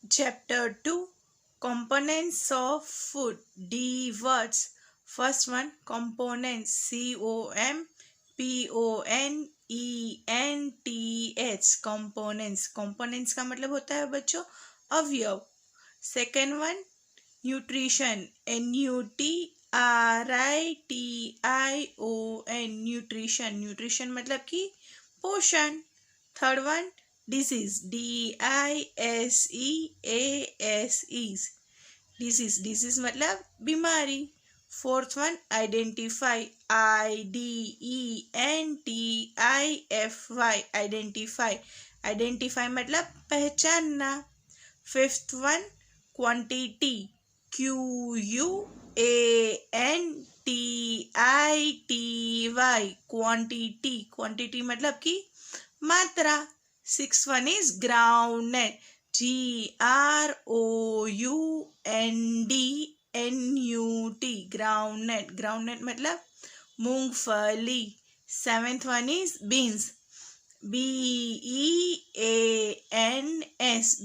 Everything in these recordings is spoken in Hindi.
Chapter 2 Components of Food. D words. First one components. COMPONENTS. Components. Components का मतलब होता है बच्चों अवयव. Second one nutrition. NUTRITION. Nutrition. Nutrition मतलब कि पोषण. Third one disease. DISEASE. disease. Disease मतलब बीमारी. Fourth one identify. IDENTIFY. Identify. Identify मतलब पहचानना. Fifth one quantity. QUANTITY. Quantity. Quantity मतलब कि मात्रा. Sixth one is groundnut. GROUNDNUT. Groundnut. Groundnut मतलब मूंगफली. Seventh one is beans. BEANS.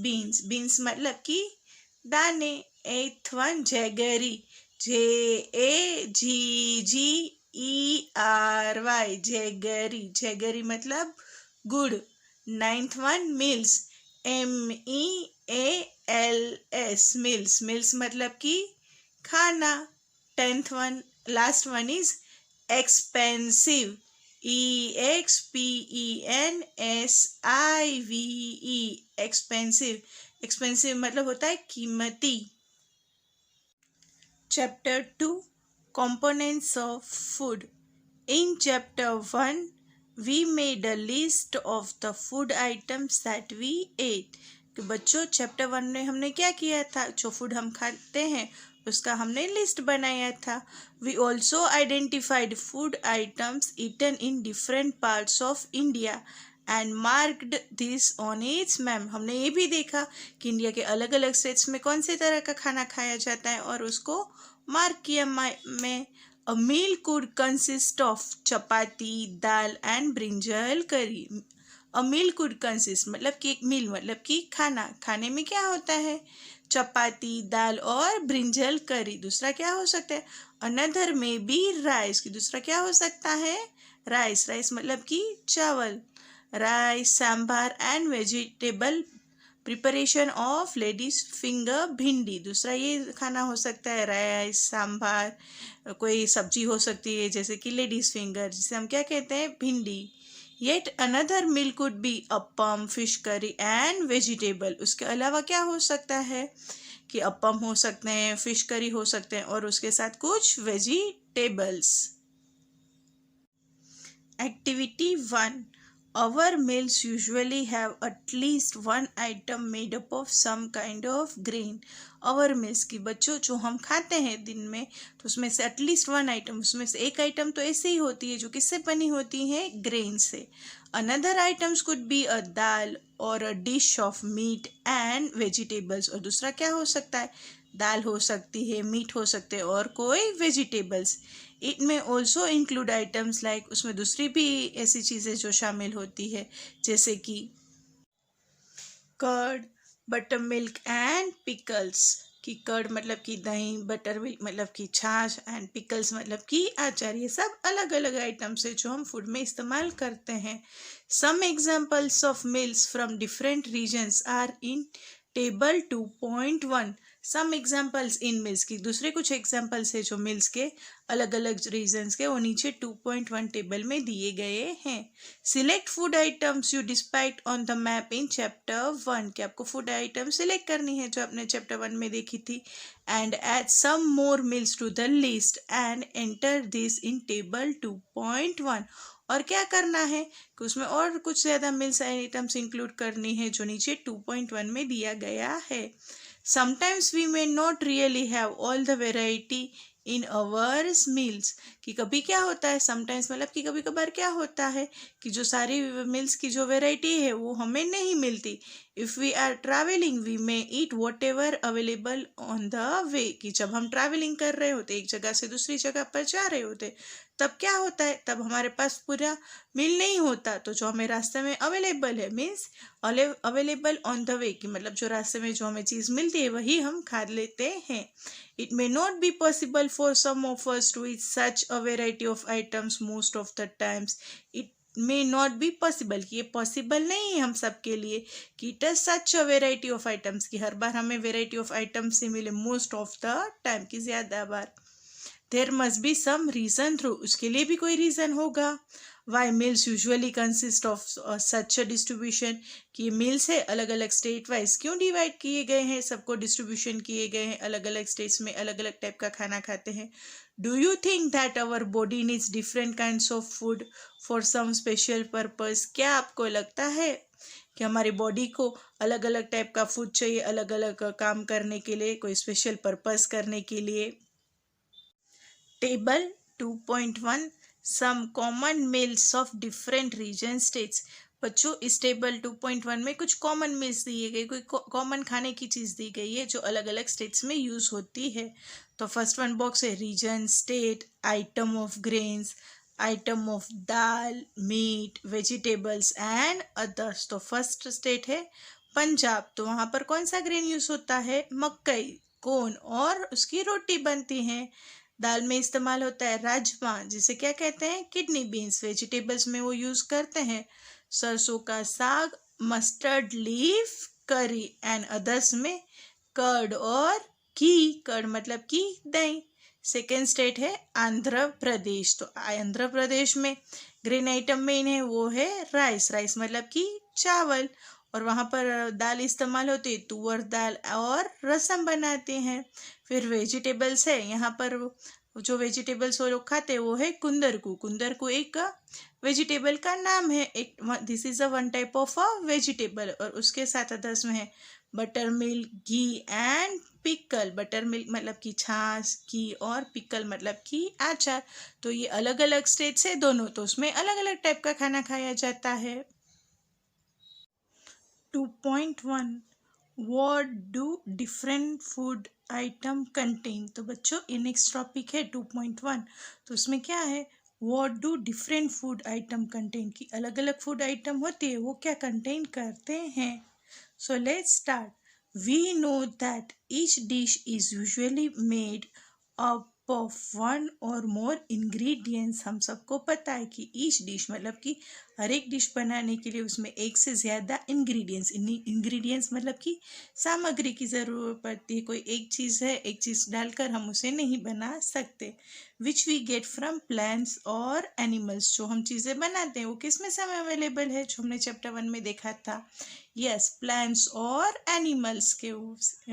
Beans. Beans मतलब कि दाने. Eighth one jaggery. JAGGERY. Jaggery. Jaggery मतलब गुड़. Ninth one meals. MEALS. Meals. Meals मतलब कि खाना. Tenth one last one is expensive. EXPENSIVE. Expensive. Expensive मतलब होता है कीमती. Chapter 2 Components of Food. In Chapter 1, we made a list of the food items that we ate. तो बच्चों चैप्टर 1 में हमने क्या किया था? जो फूड हम खाते हैं उसका हमने लिस्ट बनाया था. We also identified food items eaten in different parts of India and marked this on its map. हमने ये भी देखा कि इंडिया के अलग अलग स्टेट्स में कौन से तरह का खाना खाया जाता है और उसको मार्क किया में. A meal could consist of chapati, dal and brinjal curry. A meal could consist मतलब कि एक मील मतलब कि खाना. खाने में क्या होता है? चपाती, दाल और ब्रिंजल करी. दूसरा क्या हो सकता है? अनदर में बी राइस. की दूसरा क्या हो सकता है? राइस. राइस मतलब कि चावल. Rice, sambar and vegetable preparation of ladies finger भिंडी. दूसरा ये खाना हो सकता है राइस, सांभर. कोई सब्जी हो सकती है जैसे कि लेडीज फिंगर जिसे हम क्या कहते हैं? भिंडी. Yet another meal could be appam, fish curry and vegetable. उसके अलावा क्या हो सकता है कि अप्पम हो सकते हैं, फिश करी हो सकते हैं और उसके साथ कुछ vegetables. Activity 1. Our meals usually have at least one item made up of some kind of grain. Our meals की बच्चों जो हम खाते हैं दिन में तो उसमें से एटलीस्ट वन आइटम, उसमें से एक आइटम तो ऐसे ही होती है जो किससे बनी होती है? ग्रेन से. Another items could be a dal और a dish of meat and vegetables. और दूसरा क्या हो सकता है? दाल हो सकती है, मीट हो सकते हैं और कोई वेजिटेबल्स. इट में ऑल्सो इंक्लूड आइटम्स लाइक उसमें दूसरी भी ऐसी चीज़ें जो शामिल होती है जैसे कि curd, butter milk and pickles. कि कर्ड मतलब कि दही, बटर मिल्क मतलब कि छाछ एंड पिकल्स मतलब कि अचार. ये सब अलग अलग आइटम्स है जो हम फूड में इस्तेमाल करते हैं. Some examples of meals from different regions are in table 2.1. Some examples in meals की दूसरे कुछ एग्जाम्पल्स है जो मिल्स के अलग अलग रीजन्स के वो नीचे 2.1 टेबल में दिए गए हैं. Select food items you despite on the map in chapter 1. कि आपको फूड आइटम सिलेक्ट करनी है जो आपने चैप्टर 1 में देखी थी. And add some more meals to the list and enter this in table 2.1. और क्या करना है कि उसमें और कुछ ज़्यादा मिल्स आइटम्स इंक्लूड करनी है जो नीचे 2.1 में दिया गया है. Sometimes we may not really have all the variety in our meals. कि कभी क्या होता है? समटाइम्स मतलब कि कभी कभार क्या होता है कि जो सारी मिल्स की जो वेराइटी है वो हमें नहीं मिलती. If we are travelling we may eat whatever available on the way. कि जब हम ट्रैवलिंग कर रहे होते एक जगह से दूसरी जगह पर जा रहे होते तब क्या होता है, तब हमारे पास पूरा मील नहीं होता, तो जो हमें रास्ते में अवेलेबल है means available on the way, कि मतलब जो रास्ते में जो हमें चीज़ मिलती है वही हम खा लेते हैं. It may not be possible for some of us to eat such a variety of items most of the times. It may not be possible, कि ये पॉसिबल नहीं है हम सब के लिए कि it is such a variety of items, कि हर बार हमें वेराइटी ऑफ आइटम्स से मिले मोस्ट ऑफ द टाइम, की ज़्यादा बार. There must be some reason through, उसके लिए भी कोई रीज़न होगा. Why meals usually consist of such a distribution, कि मील्स है अलग अलग स्टेट वाइज क्यों डिवाइड किए गए हैं, सबको डिस्ट्रीब्यूशन किए गए हैं, अलग अलग स्टेट्स में अलग अलग टाइप का खाना खाते हैं. Do you think that our body needs different kinds of food for some special purpose. क्या आपको लगता है कि हमारी बॉडी को अलग अलग टाइप का फूड चाहिए अलग अलग काम करने के लिए, कोई स्पेशल पर्पस करने के लिए. Table 2.1 some common meals of different region states. बच्चों इस टेबल 2.1 में कुछ कॉमन मील्स दिए गए, कोई कॉमन खाने की चीज़ दी गई है जो अलग अलग स्टेट्स में यूज़ होती है. तो फर्स्ट वन बॉक्स है region, state, item of grains, item of dal, meat, vegetables and others. तो फर्स्ट स्टेट है पंजाब, तो वहाँ पर कौन सा ग्रेन यूज़ होता है, मकई, कॉर्न और उसकी रोटी बनती है. दाल में इस्तेमाल होता है राजमा, जिसे क्या कहते हैं, किडनी बीन्स. वेजिटेबल्स में वो यूज़ करते हैं सरसों का साग, मस्टर्ड लीफ, करी एंड अदर्स में कर्ड और घी. कर्ड मतलब कि दही. सेकेंड स्टेट है आंध्र प्रदेश, तो आंध्र प्रदेश में ग्रेन आइटम मेन है वो है राइस. राइस मतलब कि चावल, और वहाँ पर दाल इस्तेमाल होती है तुअर दाल और रसम बनाते हैं. फिर वेजिटेबल्स है, यहाँ पर जो वेजिटेबल्स वो लोग खाते हैं वो है कुंदरकू. कुंदरकू एक वेजिटेबल का नाम है, एक this is a one type of a vegetable. और उसके साथ अदर्स में है butter milk, ghee and pickle. Butter milk मतलब कि छाछ, घी, और पिकल मतलब कि अचार. तो ये अलग अलग स्टेट्स है दोनों, तो उसमें अलग अलग टाइप का खाना खाया जाता है. 2.1 What do different food item contain. तो बच्चों ये नेक्स्ट टॉपिक है 2.1. तो उसमें क्या है, What do different food item contain, कि अलग अलग फूड आइटम होती है वो क्या कंटेन करते हैं. So let's start. We know that each dish is usually made up of one or more ingredients. हम सबको पता है कि each dish मतलब कि हर एक डिश बनाने के लिए उसमें एक से ज़्यादा इंग्रेडिएंट्स मतलब कि सामग्री की ज़रूरत पड़ती है. कोई एक चीज़ है, एक चीज़ डालकर हम उसे नहीं बना सकते. Which we get from plants और एनिमल्स. जो हम चीज़ें बनाते हैं वो किस में से हमें अवेलेबल है, जो हमने चैप्टर 1 में देखा था. यस, प्लांट्स और एनिमल्स के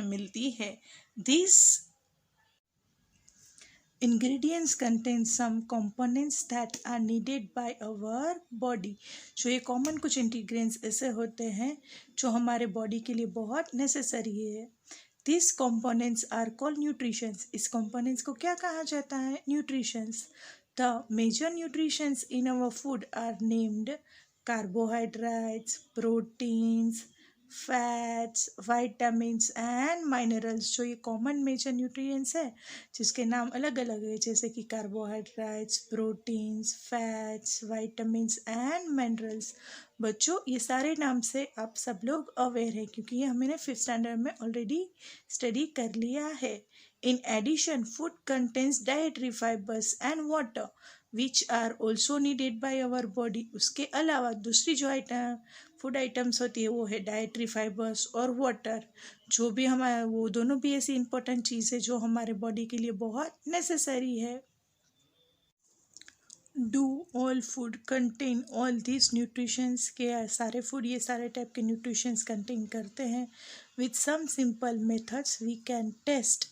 मिलती है. This ingredients contain some components that are needed by our body. जो ये कॉमन कुछ इंग्रेडिएंट्स ऐसे होते हैं जो हमारे बॉडी के लिए बहुत नेसेसरी है. These components are called nutrients. इस components को क्या कहा जाता है, nutrients. The major nutrients in our food are named carbohydrates, proteins, fats, vitamins and minerals. जो ये कॉमन मेजर न्यूट्रिएंट्स है जिसके नाम अलग अलग है, जैसे कि carbohydrates, proteins, fats, vitamins and minerals. बच्चों ये सारे नाम से आप सब लोग अवेयर है क्योंकि ये हमने 5th स्टैंडर्ड में ऑलरेडी स्टडी कर लिया है. In addition food contains dietary fibres and water which are also needed by our body. उसके अलावा दूसरी जो फूड आइटम्स होती है वो है डाइटरी फाइबर्स और वाटर. जो भी हमारा वो दोनों भी ऐसी इंपॉर्टेंट चीज़ है जो हमारे बॉडी के लिए बहुत नेसेसरी है. Do all food contain all this nutritions. के सारे फूड ये सारे टाइप के न्यूट्रिशंस कंटेन करते हैं. With some simple methods we can test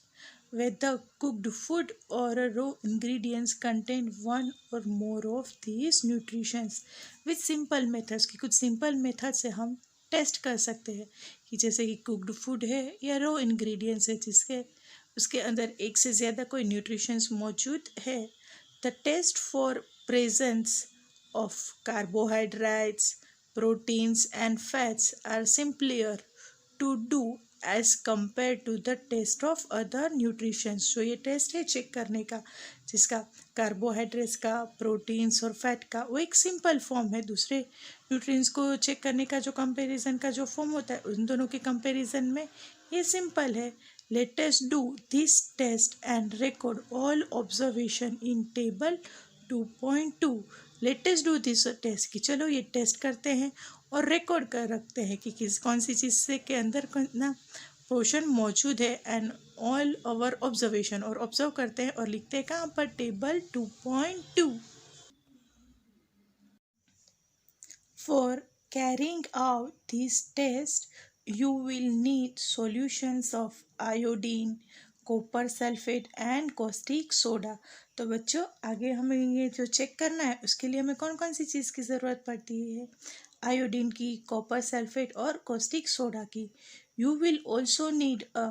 whether cooked food or raw ingredients contain one or more of these nutrients. with simple methods, कि कुछ सिंपल मेथड से हम टेस्ट कर सकते हैं कि जैसे कि कुक्ड फूड है या रो इंग्रेडिएंट्स है जिसके उसके अंदर एक से ज़्यादा कोई न्यूट्रिशंस मौजूद है. The test for presence of carbohydrates, proteins and fats are simplier to do as compare to the test of other nutritions. जो ये टेस्ट है चेक करने का, जिसका कार्बोहाइड्रेट्स का, प्रोटीन्स और फैट का, वो एक सिंपल फॉर्म है। दूसरे न्यूट्रिएंट्स को चेक करने का जो कंपैरिजन का जो फॉर्म होता है, उन दोनों के कंपैरिजन में ये सिंपल है। Let us do this test and record all observation in table 2.2। Let us do this test, कि चलो ये टेस्ट करते हैं और रिकॉर्ड कर रखते हैं कि किस कौन सी चीज़ से के अंदर कितना पोर्शन मौजूद है, एंड ऑल ओवर ऑब्जर्वेशन, और ऑब्जर्व करते हैं और लिखते हैं कहाँ पर, table 2.2। For carrying out this test you will need solutions of iodine, copper sulphate and caustic soda. तो बच्चों आगे हमें ये जो चेक करना है उसके लिए हमें कौन कौन सी चीज़ की ज़रूरत पड़ती है? आयोडीन की, कॉपर सल्फेट और कॉस्टिक सोडा की। You will also need a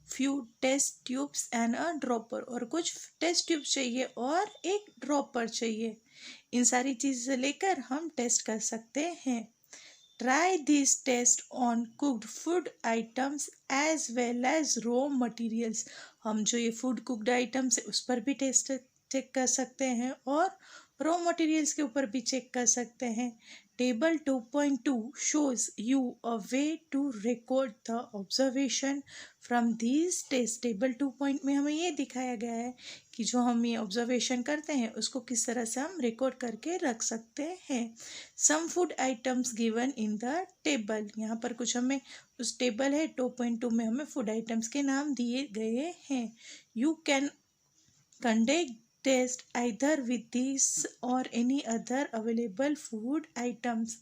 few test tubes and a dropper, और कुछ टेस्ट ट्यूब चाहिए और एक ड्रॉपर चाहिए। इन सारी चीज़ें लेकर हम टेस्ट कर सकते हैं। Try this test on cooked food items as well as raw materials। हम जो ये फूड कुकड आइटम्स है उस पर भी टेस्ट चेक कर सकते हैं और रॉ मटेरियल्स के ऊपर भी चेक कर सकते हैं। Table 2.2 shows you a way to record the observation from these tests। Table 2 में हमें ये दिखाया गया है कि जो हम ये ऑब्जर्वेशन करते हैं उसको किस तरह से हम रिकॉर्ड करके रख सकते हैं। Some food items given in the table, यहाँ पर कुछ हमें उस टेबल है 2.2 में हमें फूड आइटम्स के नाम दिए गए हैं। You can conduct test either with these or any other available food items।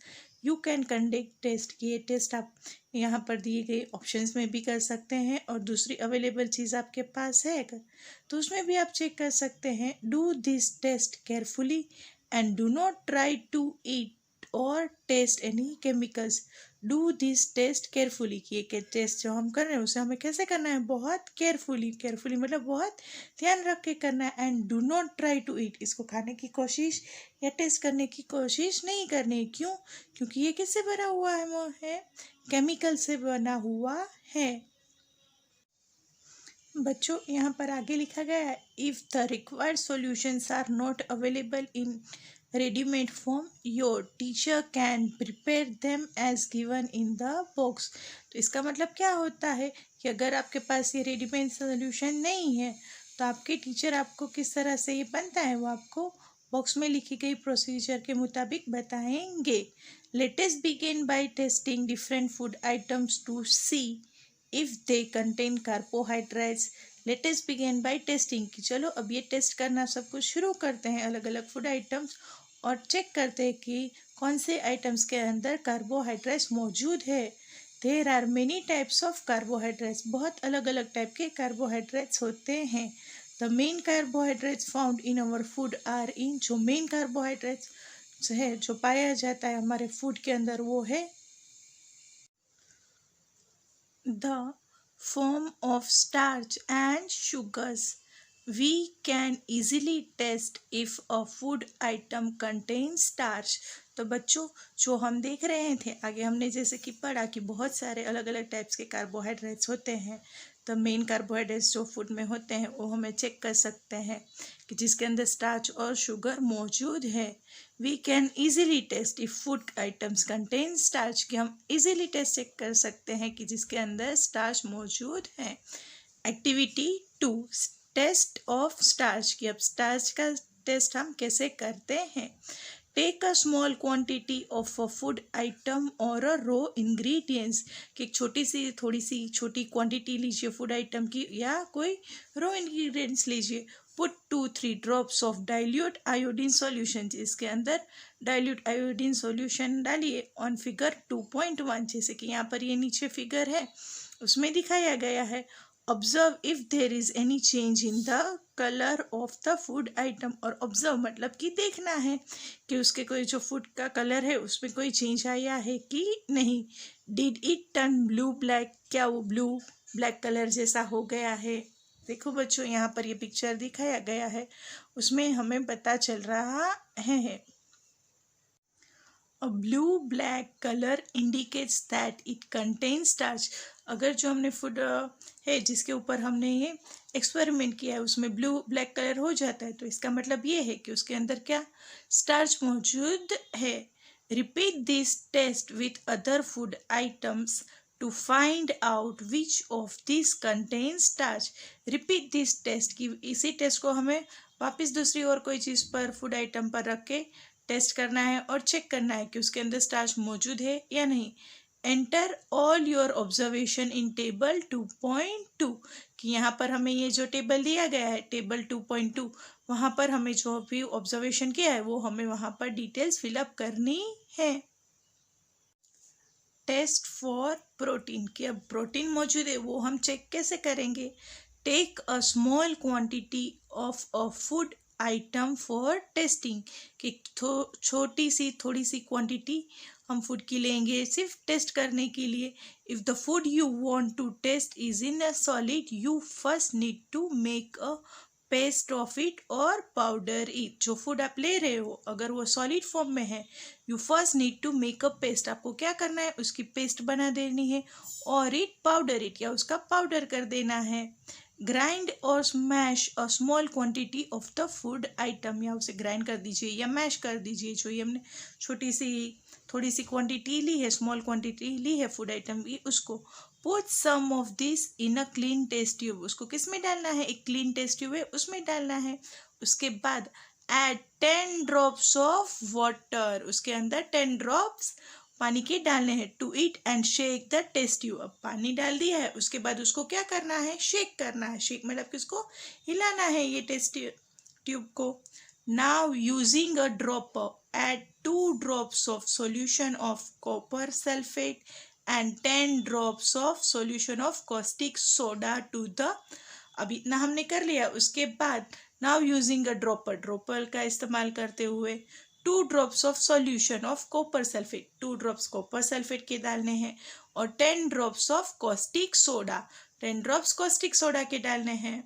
You can conduct test, ये टेस्ट आप यहाँ पर दिए गए ऑप्शंस में भी कर सकते हैं, और दूसरी अवेलेबल चीज़ आपके पास है अगर तो उसमें भी आप चेक कर सकते हैं। Do this test carefully and do not try to eat और taste any chemicals. Do this test carefully, कि ये टेस्ट जो हम कर रहे हैं उसे हमें कैसे करना है, बहुत केयरफुली। केयरफुली मतलब बहुत ध्यान रख के करना है। And do not try to eat, इसको खाने की कोशिश या टेस्ट करने की कोशिश नहीं करनी। क्यों? क्योंकि ये किससे बना हुआ है? वो है केमिकल से बना हुआ है। बच्चों यहाँ पर आगे लिखा गया है, if the required solutions are not available in readymade form your teacher can prepare them as given in the box. तो इसका मतलब क्या होता है कि अगर आपके पास ये रेडीमेड सॉल्यूशन नहीं है तो आपके टीचर आपको किस तरह से ये बनता है वो आपको बॉक्स में लिखी गई प्रोसीजर के मुताबिक बताएंगे। Let us begin by testing different food items to see if they contain carbohydrates. Let us begin by testing, कि चलो अब ये टेस्ट करना सब कुछ शुरू करते हैं, अलग अलग फूड आइटम्स, और चेक करते हैं कि कौन से आइटम्स के अंदर कार्बोहाइड्रेट्स मौजूद है। There are many types of carbohydrates, बहुत अलग अलग टाइप के कार्बोहाइड्रेट्स होते हैं। The main carbohydrates found in our food are in, जो मेन कार्बोहाइड्रेट्स है जो पाया जाता है हमारे फूड के अंदर वो है the form of starch and sugars। We can easily test if a food item contains starch। तो बच्चों जो हम देख रहे थे आगे हमने जैसे कि पढ़ा कि बहुत सारे अलग अलग टाइप्स के कार्बोहाइड्रेट्स होते हैं। तो मेन कार्बोहाइड्रेट्स जो फूड में होते हैं वो हमें चेक कर सकते हैं कि जिसके अंदर स्टार्च और शुगर मौजूद है। We can easily test if food items contain starch, कि हम इजीली टेस्ट चेक कर सकते हैं कि जिसके अंदर स्टार्च मौजूद है। एक्टिविटी 2, टेस्ट ऑफ स्टार्च, कि अब स्टार्च का टेस्ट हम कैसे करते हैं। Take a small quantity of a food item और अ रो इंग्रेडिएंट्स, कि एक छोटी सी थोड़ी सी छोटी क्वांटिटी लीजिए फूड आइटम की या कोई रो इंग्रेडिएंट्स लीजिए। Put 2-3 drops of dilute iodine solution, इसके अंदर डाइल्यूट आयोडीन सॉल्यूशन डालिए। ऑन फिगर 2.1, जैसे कि यहाँ पर ये नीचे फिगर है उसमें दिखाया गया है। Observe if there is any change in the colour of the food item, और ऑब्जर्व मतलब कि देखना है कि उसके कोई जो फूड का कलर है उसमें कोई चेंज आया है कि नहीं। Did it turn blue black, क्या वो ब्लू ब्लैक कलर जैसा हो गया है। देखो बच्चों यहाँ पर ये पिक्चर दिखाया गया है उसमें हमें पता चल रहा है। A blue black color indicates that it contains starch. अगर जो हमने फूड है जिसके ऊपर हमने ये एक्सपेरिमेंट किया है उसमें ब्लू ब्लैक कलर हो जाता है तो इसका मतलब ये है कि उसके अंदर क्या स्टार्च मौजूद है. Repeat this test with other food items to find out which of this contains starch. Repeat this test की इसी टेस्ट को हमें वापस दूसरी और कोई चीज़ पर फूड आइटम पर रख के टेस्ट करना है और चेक करना है कि उसके अंदर स्टार्च मौजूद है या नहीं. Enter all your observation in table 2.2. कि यहाँ पर हमें ये जो टेबल दिया गया है टेबल 2.2 वहाँ पर हमें जो भी ऑब्जर्वेशन किया है वो हमें वहाँ पर डिटेल्स फिलअप करनी है. टेस्ट फॉर प्रोटीन कि अब प्रोटीन मौजूद है वो हम चेक कैसे करेंगे. Take a small quantity of a food item for testing कि छोटी सी थोड़ी सी क्वांटिटी हम फूड की लेंगे सिर्फ टेस्ट करने के लिए. If the food you want to test is in a solid you first need to make a paste of it और पाउडर इट. जो फूड आप ले रहे हो अगर वो सॉलिड फॉर्म में है you first need to make a paste. आपको क्या करना है उसकी पेस्ट बना देनी है और इट पाउडर इट या उसका पाउडर कर देना है. ग्राइंड और smash a small quantity of the food item या उसे ग्राइंड कर दीजिए या मैश कर दीजिए. जो ये हमने छोटी सी थोड़ी सी क्वांटिटी ली है स्मॉल क्वांटिटी ली है फूड आइटम की उसको. Put some of this in a clean test tube. उसको किस में डालना है एक क्लीन टेस्ट ट्यूब है उसमें डालना है. उसके बाद एड 10 ड्रॉप्स ऑफ वाटर. उसके अंदर 10 ड्रॉप्स पानी के डालने हैं. To it and shake the test tube. अब पानी डाल दिया है उसके बाद उसको क्या करना है शेक करना है. शेक मतलब किसको हिलाना है ये टेस्ट ट्यूब को. Now using a dropper add 2 drops of solution of copper sulfate and 10 drops of solution of caustic soda to the. अब इतना हमने कर लिया. उसके बाद now using a dropper का इस्तेमाल करते हुए 2 drops of solution of copper sulfate 2 drops copper sulfate के डालने हैं और 10 drops of caustic soda 10 drops caustic soda के डालने हैं.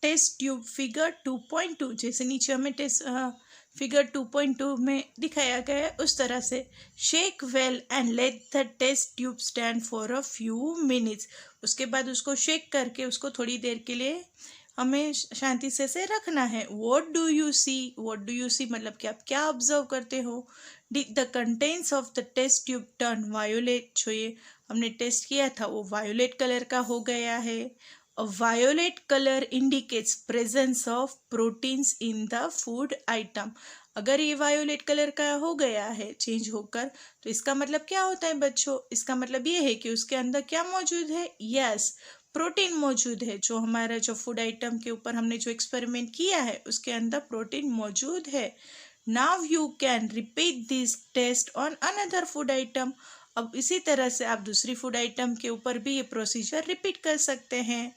टेस्ट ट्यूब फिगर 2.2 जैसे नीचे हमें टेस्ट फिगर 2.2 में दिखाया गया है उस तरह से. Shake well and let the test tube stand for a few minutes. उसके बाद उसको शेक करके उसको थोड़ी देर के लिए हमें शांति से रखना है. व्हाट डू यू सी मतलब कि आप क्या ऑब्जर्व करते हो. The contents of the test tube turn violet. जो ये हमने टेस्ट किया था वो वायोलेट कलर का हो गया है. A violet color indicates presence of proteins in the food item. अगर ये वायोलेट कलर का हो गया है चेंज होकर तो इसका मतलब क्या होता है बच्चों. इसका मतलब ये है कि उसके अंदर क्या मौजूद है. यस प्रोटीन मौजूद है. जो हमारा जो फूड आइटम के ऊपर हमने जो एक्सपेरिमेंट किया है उसके अंदर प्रोटीन मौजूद है. Now you can repeat this test on another food item. अब इसी तरह से आप दूसरी फूड आइटम के ऊपर भी ये प्रोसीजर रिपीट कर सकते हैं.